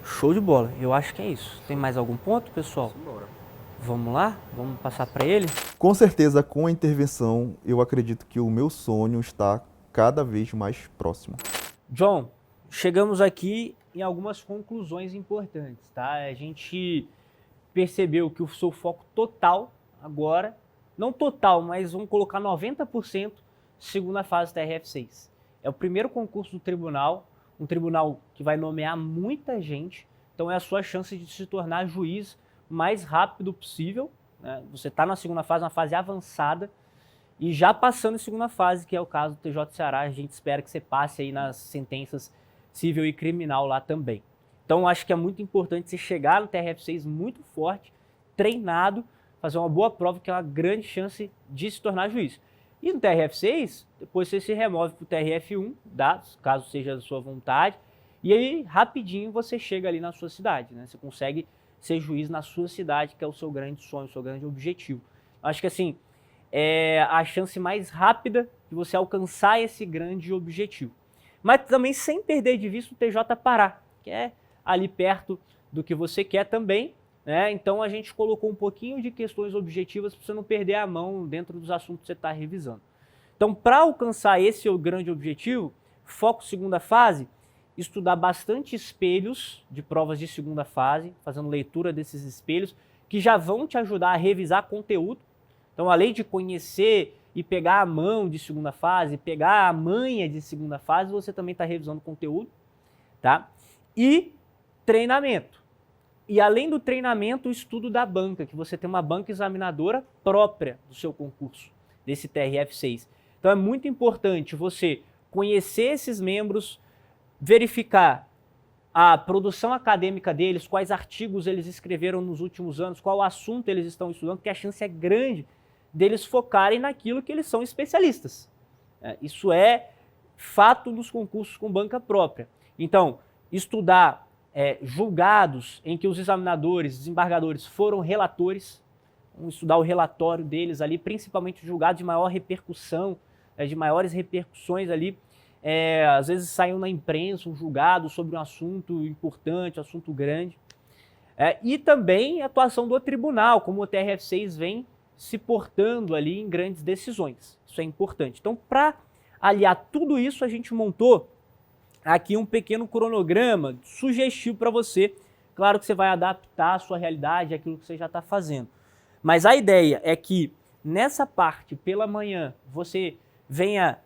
Show de bola, eu acho que é isso. Tem mais algum ponto, pessoal? Vamos lá? Vamos passar para ele? Com certeza, com a intervenção, eu acredito que o meu sonho está cada vez mais próximo. John, chegamos aqui em algumas conclusões importantes, tá? A gente percebeu que o seu foco total agora não total, mas vamos colocar 90% segunda fase TRF6. É o primeiro concurso do tribunal, um tribunal que vai nomear muita gente, então é a sua chance de se tornar juiz mais rápido possível, né? Você está na segunda fase, uma fase avançada, e já passando em segunda fase, que é o caso do TJ Ceará, a gente espera que você passe aí nas sentenças civil e criminal lá também. Então acho que é muito importante você chegar no TRF6 muito forte, treinado, fazer uma boa prova, que é uma grande chance de se tornar juiz. E no TRF6, depois você se remove para o TRF1, caso seja da sua vontade, e aí rapidinho você chega ali na sua cidade, né? Você consegue ser juiz na sua cidade, que é o seu grande sonho, o seu grande objetivo. Acho que assim, é a chance mais rápida de você alcançar esse grande objetivo. Mas também sem perder de vista o TJ Pará, que é ali perto do que você quer também, né? Então a gente colocou um pouquinho de questões objetivas para você não perder a mão dentro dos assuntos que você está revisando. Então, para alcançar esse grande objetivo, foco segunda fase, estudar bastante espelhos de provas de segunda fase, fazendo leitura desses espelhos, que já vão te ajudar a revisar conteúdo. Então, além de conhecer e pegar a mão de segunda fase, pegar a manha de segunda fase, você também está revisando conteúdo, tá? E treinamento. E além do treinamento, o estudo da banca, que você tem uma banca examinadora própria do seu concurso, desse TRF6. Então é muito importante você conhecer esses membros, verificar a produção acadêmica deles, quais artigos eles escreveram nos últimos anos, qual assunto eles estão estudando, porque a chance é grande deles focarem naquilo que eles são especialistas. Isso é fato nos concursos com banca própria. Então, estudar julgados em que os examinadores, desembargadores foram relatores, vamos estudar o relatório deles ali, principalmente julgados de maior repercussão, de maiores repercussões ali, às vezes saiu na imprensa um julgado sobre um assunto importante, um assunto grande. E também a atuação do tribunal, como o TRF6 vem se portando ali em grandes decisões. Isso é importante. Então, para aliar tudo isso, a gente montou aqui um pequeno cronograma sugestivo para você. Claro que você vai adaptar a sua realidade, aquilo que você já está fazendo. Mas a ideia é que nessa parte, pela manhã, você venha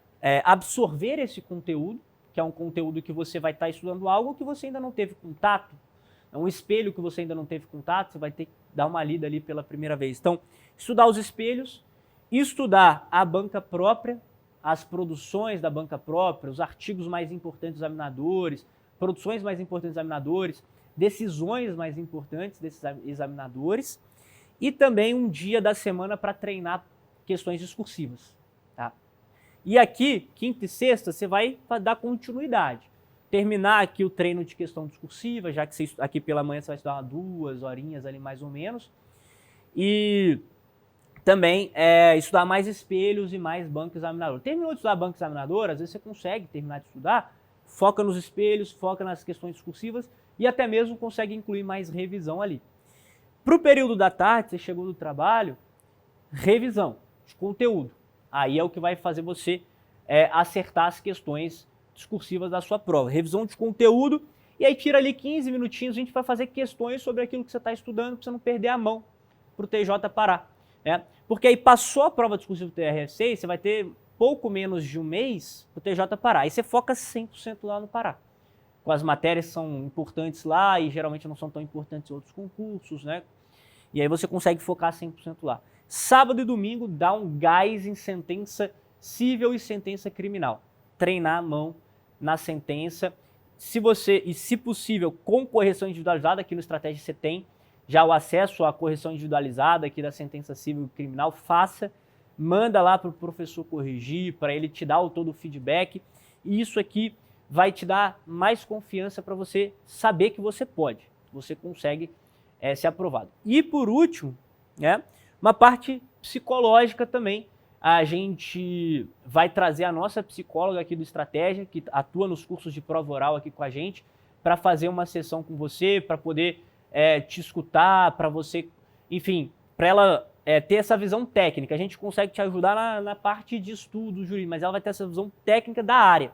absorver esse conteúdo, que é um conteúdo que você vai estar estudando algo que você ainda não teve contato, é um espelho que você ainda não teve contato, você vai ter que dar uma lida ali pela primeira vez. Então, estudar os espelhos, estudar a banca própria, as produções da banca própria, os artigos mais importantes dos examinadores, produções mais importantes dos examinadores, decisões mais importantes desses examinadores, e também um dia da semana para treinar questões discursivas. Tá? E aqui, quinta e sexta, você vai dar continuidade. Terminar aqui o treino de questão discursiva, já que você, aqui pela manhã você vai estudar 2 horinhas ali mais ou menos. E também estudar mais espelhos e mais banco examinador. Terminou de estudar banco examinador, às vezes você consegue terminar de estudar, foca nos espelhos, foca nas questões discursivas e até mesmo consegue incluir mais revisão ali. Para o período da tarde, você chegou do trabalho, revisão de conteúdo. Aí é o que vai fazer você acertar as questões discursivas da sua prova. Revisão de conteúdo, e aí tira ali 15 minutinhos, a gente vai fazer questões sobre aquilo que você está estudando, para você não perder a mão para o TJ Pará. Porque aí passou a prova discursiva do TRF6, você vai ter pouco menos de um mês para o TJ Pará. Aí você foca 100% lá no Pará. Com as matérias que são importantes lá e geralmente não são tão importantes em outros concursos, né? E aí você consegue focar 100% lá. Sábado e domingo dá um gás em sentença civil e sentença criminal. Treinar a mão na sentença. Se possível, com correção individualizada, aqui no Estratégia você tem já o acesso à correção individualizada aqui da sentença civil e criminal, faça, manda lá para o professor corrigir, para ele te dar todo o feedback, e isso aqui vai te dar mais confiança para você saber que você pode, você consegue ser aprovado. E por último, uma parte psicológica também, a gente vai trazer a nossa psicóloga aqui do Estratégia, que atua nos cursos de prova oral aqui com a gente, para fazer uma sessão com você, para poder te escutar, para você, enfim, para ela ter essa visão técnica. A gente consegue te ajudar na parte de estudo jurídico, mas ela vai ter essa visão técnica da área.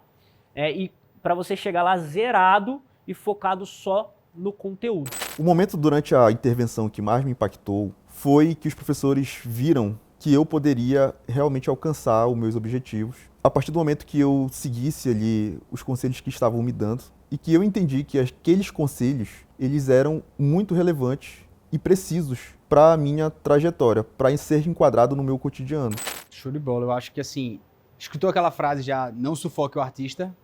E para você chegar lá zerado e focado só no conteúdo. O momento durante a intervenção que mais me impactou foi que os professores viram que eu poderia realmente alcançar os meus objetivos. A partir do momento que eu seguisse ali os conselhos que estavam me dando e que eu entendi que aqueles conselhos, eles eram muito relevantes e precisos para a minha trajetória, para ser enquadrado no meu cotidiano. Show de bola. Eu acho que assim, escutou aquela frase já, não sufoque o artista?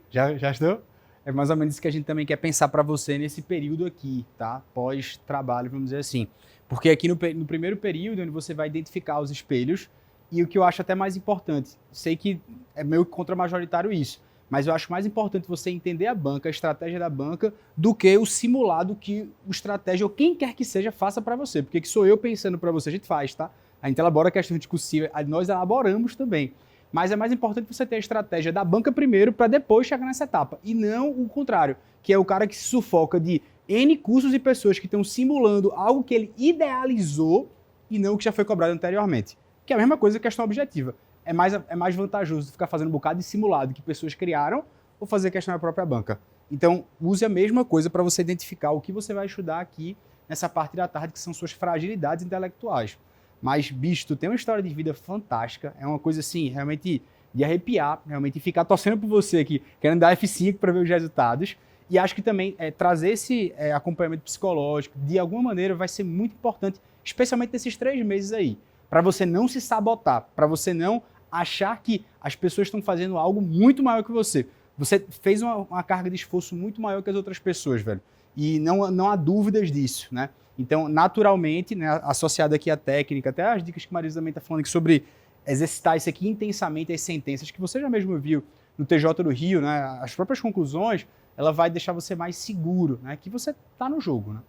Já estou? É mais ou menos isso que a gente também quer pensar para você nesse período aqui, tá? Pós-trabalho, vamos dizer assim. Porque aqui no primeiro período, onde você vai identificar os espelhos, e o que eu acho até mais importante, sei que é meio contra-majoritário isso, mas eu acho mais importante você entender a banca, a estratégia da banca, do que o simulado que o estratégia ou quem quer que seja faça para você. Porque que sou eu pensando para você, a gente faz, tá? A gente elabora questão discursiva, nós elaboramos também. Mas é mais importante você ter a estratégia da banca primeiro para depois chegar nessa etapa. E não o contrário, que é o cara que se sufoca de N cursos e pessoas que estão simulando algo que ele idealizou e não o que já foi cobrado anteriormente. Que é a mesma coisa que a questão objetiva. É mais vantajoso ficar fazendo um bocado de simulado que pessoas criaram ou fazer questão da própria banca. Então, use a mesma coisa para você identificar o que você vai estudar aqui nessa parte da tarde, que são suas fragilidades intelectuais. Mas, bicho, tu tem uma história de vida fantástica, é uma coisa assim, realmente de arrepiar, realmente ficar torcendo por você aqui, querendo dar F5 para ver os resultados. E acho que também trazer esse acompanhamento psicológico, de alguma maneira, vai ser muito importante, especialmente nesses 3 meses aí, para você não se sabotar, para você não achar que as pessoas estão fazendo algo muito maior que você. Você fez uma carga de esforço muito maior que as outras pessoas, velho. E não há dúvidas disso, né? Então, naturalmente, né, associado aqui à técnica, até as dicas que a Marisa também está falando aqui sobre exercitar isso aqui intensamente, as sentenças que você já mesmo viu no TJ do Rio, né, as próprias conclusões, ela vai deixar você mais seguro, né, que você está no jogo. Né?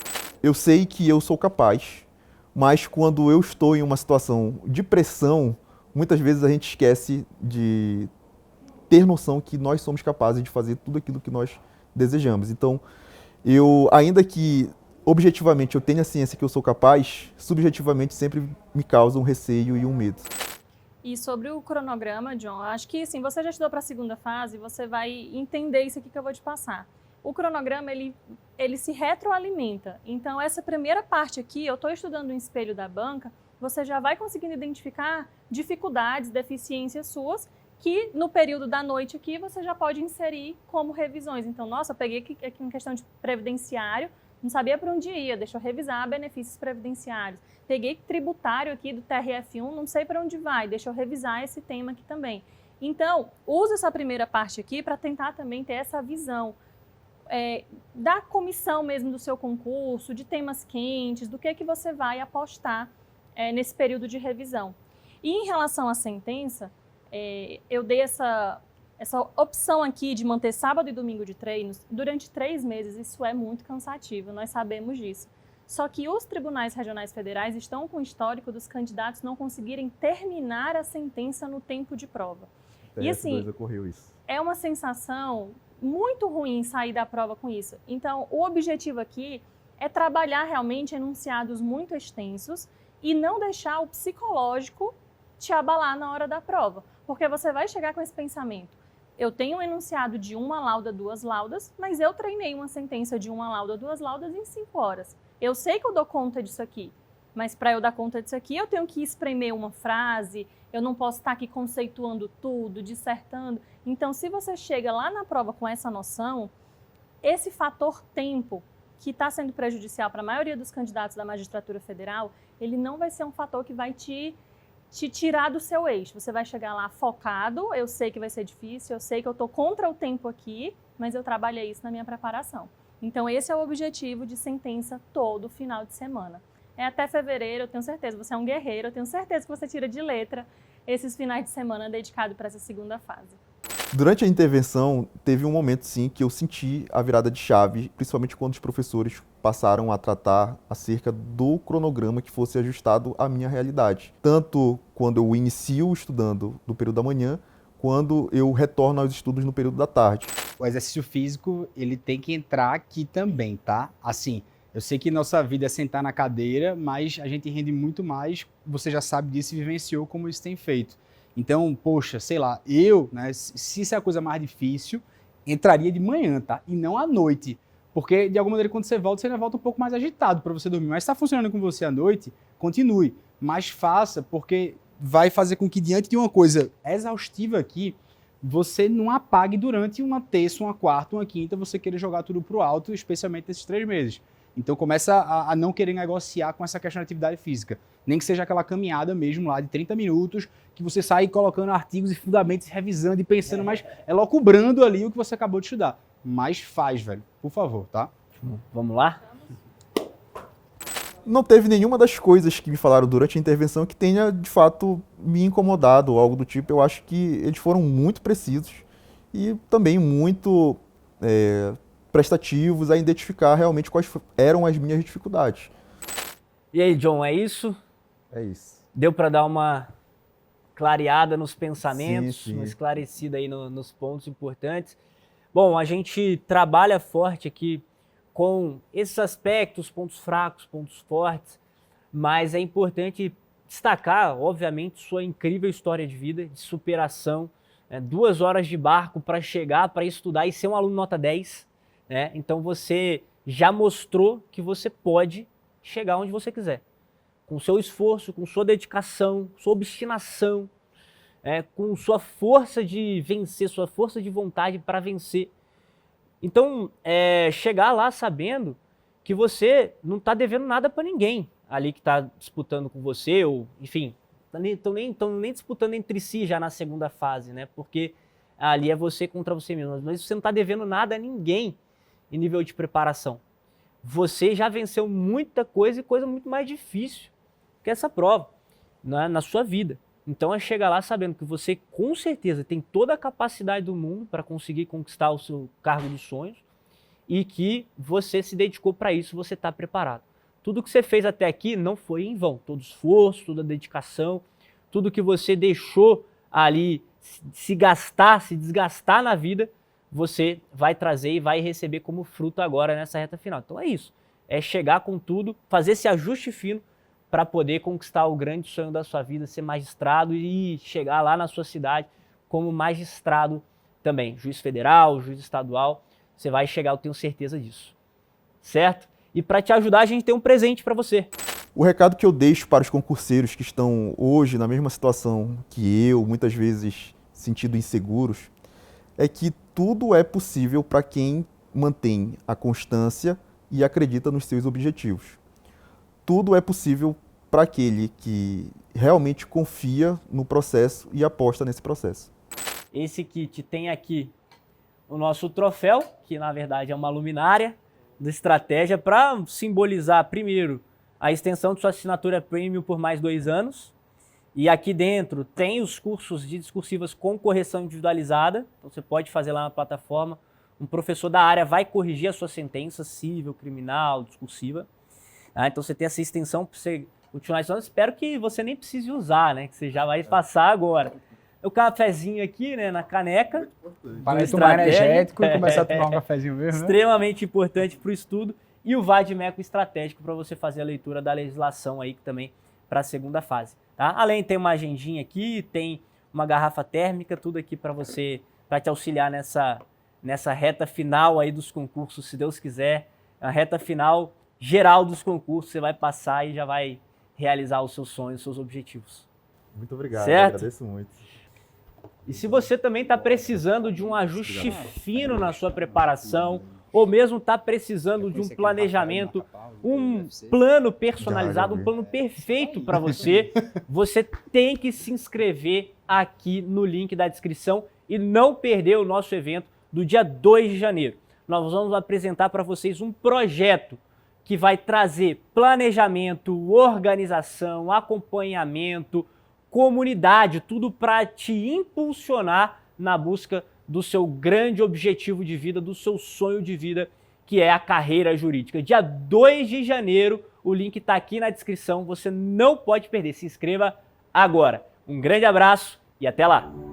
Eu sei que eu sou capaz, mas quando eu estou em uma situação de pressão, muitas vezes a gente esquece de ter noção que nós somos capazes de fazer tudo aquilo que nós desejamos. Então, ainda que objetivamente eu tenho a ciência que eu sou capaz, subjetivamente sempre me causa um receio e um medo. E sobre o cronograma, John, acho que sim, você já estudou para a segunda fase, você vai entender isso aqui que eu vou te passar. O cronograma, ele se retroalimenta. Então, essa primeira parte aqui, eu estou estudando o espelho da banca, você já vai conseguindo identificar dificuldades, deficiências suas, que no período da noite aqui, você já pode inserir como revisões. Então, nossa, eu peguei aqui uma questão de previdenciário, não sabia para onde ia, deixa eu revisar benefícios previdenciários. Peguei tributário aqui do TRF1, não sei para onde vai, deixa eu revisar esse tema aqui também. Então, use essa primeira parte aqui para tentar também ter essa visão da comissão mesmo do seu concurso, de temas quentes, do que você vai apostar nesse período de revisão. E em relação à sentença, eu dei essa opção aqui de manter sábado e domingo de treinos durante 3 meses. Isso é muito cansativo, nós sabemos disso. Só que os tribunais regionais federais estão com o histórico dos candidatos não conseguirem terminar a sentença no tempo de prova. E assim, ocorreu isso. É uma sensação muito ruim sair da prova com isso. Então, o objetivo aqui é trabalhar realmente enunciados muito extensos e não deixar o psicológico te abalar na hora da prova. Porque você vai chegar com esse pensamento. Eu tenho um enunciado de 1 lauda, 2 laudas, mas eu treinei uma sentença de 1 lauda, 2 laudas em 5 horas. Eu sei que eu dou conta disso aqui, mas para eu dar conta disso aqui, eu tenho que espremer uma frase, eu não posso estar aqui conceituando tudo, dissertando. Então, se você chega lá na prova com essa noção, esse fator tempo, que está sendo prejudicial para a maioria dos candidatos da magistratura federal, ele não vai ser um fator que vai te tirar do seu eixo. Você vai chegar lá focado, eu sei que vai ser difícil, eu sei que eu estou contra o tempo aqui, mas eu trabalhei isso na minha preparação. Então, esse é o objetivo de sentença todo final de semana. É até fevereiro, eu tenho certeza, você é um guerreiro, eu tenho certeza que você tira de letra esses finais de semana dedicados para essa segunda fase. Durante a intervenção, teve um momento, sim, que eu senti a virada de chave, principalmente quando os professores passaram a tratar acerca do cronograma que fosse ajustado à minha realidade. Tanto quando eu inicio estudando no período da manhã, quando eu retorno aos estudos no período da tarde. O exercício físico, ele tem que entrar aqui também, tá? Assim, eu sei que nossa vida é sentar na cadeira, mas a gente rende muito mais, você já sabe disso e vivenciou como isso tem feito. Então, poxa, sei lá, se isso é a coisa mais difícil, entraria de manhã, tá? E não à noite. Porque, de alguma maneira, quando você ainda volta um pouco mais agitado para você dormir. Mas se está funcionando com você à noite, continue. mas faça, porque vai fazer com que, diante de uma coisa exaustiva aqui, você não apague durante uma terça, uma quarta, uma quinta, você querer jogar tudo pro alto, especialmente nesses 3 meses. Então começa a não querer negociar com essa questão da atividade física. Nem que seja aquela caminhada mesmo lá de 30 minutos, que você sai colocando artigos e fundamentos, revisando e pensando, mas é locubrando ali o que você acabou de estudar. Mas faz, velho. Por favor, tá? Vamos lá? Não teve nenhuma das coisas que me falaram durante a intervenção que tenha, de fato, me incomodado ou algo do tipo. Eu acho que eles foram muito precisos e também muito prestativos a identificar realmente quais eram as minhas dificuldades. E aí, John, é isso? É isso. Deu para dar uma clareada nos pensamentos, Sim. uma esclarecida aí nos pontos importantes. Bom, a gente trabalha forte aqui com esses aspectos, pontos fracos, pontos fortes, mas é importante destacar, obviamente, sua incrível história de vida, de superação, 2 horas de barco para chegar, para estudar e ser um aluno nota 10, né? Então você já mostrou que você pode chegar onde você quiser, com seu esforço, com sua dedicação, sua obstinação, com sua força de vencer, sua força de vontade para vencer. Então, chegar lá sabendo que você não está devendo nada para ninguém ali que está disputando com você, ou, enfim, estão nem disputando entre si já na segunda fase, né? Porque ali é você contra você mesmo. Mas você não está devendo nada a ninguém em nível de preparação. Você já venceu muita coisa e coisa muito mais difícil que essa prova na sua vida. Então é chegar lá sabendo que você com certeza tem toda a capacidade do mundo para conseguir conquistar o seu cargo dos sonhos e que você se dedicou para isso, você está preparado. Tudo que você fez até aqui não foi em vão. Todo esforço, toda dedicação, tudo que você deixou ali se desgastar na vida, você vai trazer e vai receber como fruto agora nessa reta final. Então é isso. É chegar com tudo, fazer esse ajuste fino para poder conquistar o grande sonho da sua vida, ser magistrado e chegar lá na sua cidade como magistrado também. Juiz federal, juiz estadual, você vai chegar, eu tenho certeza disso. Certo? E para te ajudar, a gente tem um presente para você. O recado que eu deixo para os concurseiros que estão hoje na mesma situação que eu, muitas vezes sentindo inseguros, é que tudo é possível para quem mantém a constância e acredita nos seus objetivos. Tudo é possível para aquele que realmente confia no processo e aposta nesse processo. Esse kit tem aqui o nosso troféu, que na verdade é uma luminária da estratégia para simbolizar, primeiro, a extensão de sua assinatura premium por mais 2 anos. E aqui dentro tem os cursos de discursivas com correção individualizada. Então você pode fazer lá na plataforma. Um professor da área vai corrigir a sua sentença civil, criminal, discursiva. Então você tem essa extensão para você continuar estudando. Espero que você nem precise usar, né? Que você já vai passar agora. O cafezinho aqui, né, na caneca. Para tomar energético e começar a tomar um cafezinho mesmo, né? Extremamente importante para o estudo. E o Vadimeco estratégico para você fazer a leitura da legislação aí, que também para a segunda fase. Tá? Além, tem uma agendinha aqui, tem uma garrafa térmica, tudo aqui para você, para te auxiliar nessa reta final aí dos concursos, se Deus quiser. A reta final geral dos concursos, você vai passar e já vai realizar os seus sonhos, os seus objetivos. Muito obrigado, certo? Agradeço muito. E se você também está precisando de um ajuste fino na sua preparação, ou mesmo está precisando de um planejamento, um plano personalizado, um plano perfeito para você, você tem que se inscrever aqui no link da descrição e não perder o nosso evento do dia 2 de janeiro. Nós vamos apresentar para vocês um projeto que vai trazer planejamento, organização, acompanhamento, comunidade, tudo para te impulsionar na busca do seu grande objetivo de vida, do seu sonho de vida, que é a carreira jurídica. Dia 2 de janeiro, o link está aqui na descrição, você não pode perder. Se inscreva agora. Um grande abraço e até lá!